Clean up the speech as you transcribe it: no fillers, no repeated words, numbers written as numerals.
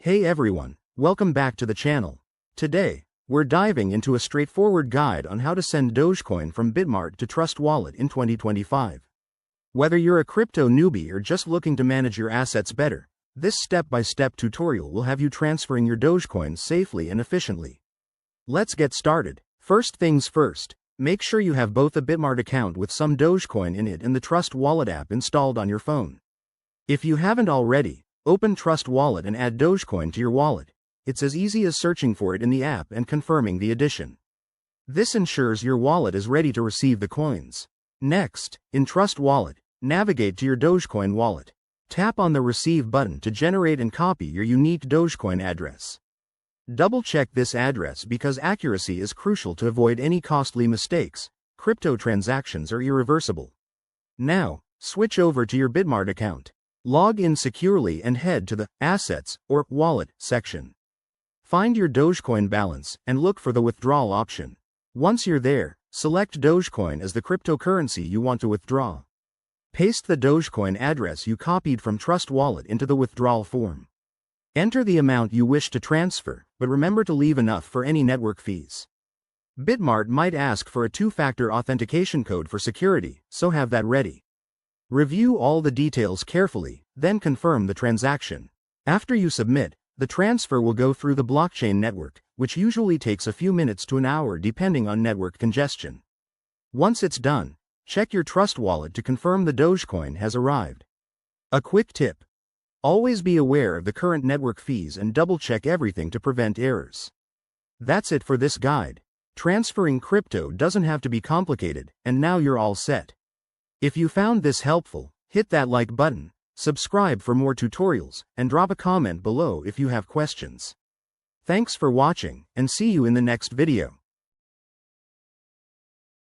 Hey everyone, welcome back to the channel. Today, we're diving into a straightforward guide on how to send Dogecoin from Bitmart to Trust Wallet in 2025. Whether you're a crypto newbie or just looking to manage your assets better, this step-by-step tutorial will have you transferring your Dogecoin safely and efficiently. Let's get started. First things first, make sure you have both a Bitmart account with some Dogecoin in it and the Trust Wallet app installed on your phone. If you haven't already, open Trust Wallet and add Dogecoin to your wallet. It's as easy as searching for it in the app and confirming the addition. This ensures your wallet is ready to receive the coins. Next, in Trust Wallet, navigate to your Dogecoin wallet. Tap on the Receive button to generate and copy your unique Dogecoin address. Double-check this address because accuracy is crucial to avoid any costly mistakes. Crypto transactions are irreversible. Now, switch over to your Bitmart account. Log in securely and head to the Assets or Wallet section. Find your Dogecoin balance and look for the Withdrawal option. Once you're there, select Dogecoin as the cryptocurrency you want to withdraw. Paste the Dogecoin address you copied from Trust Wallet into the withdrawal form. Enter the amount you wish to transfer, but remember to leave enough for any network fees. Bitmart might ask for a two-factor authentication code for security, so have that ready. Review all the details carefully, then confirm the transaction. After you submit, the transfer will go through the blockchain network, which usually takes a few minutes to an hour depending on network congestion. Once it's done, check your Trust Wallet to confirm the Dogecoin has arrived. A quick tip: always be aware of the current network fees and double-check everything to prevent errors. That's it for this guide. Transferring crypto doesn't have to be complicated, and now you're all set. If you found this helpful, hit that like button, subscribe for more tutorials, and drop a comment below if you have questions. Thanks for watching, and see you in the next video.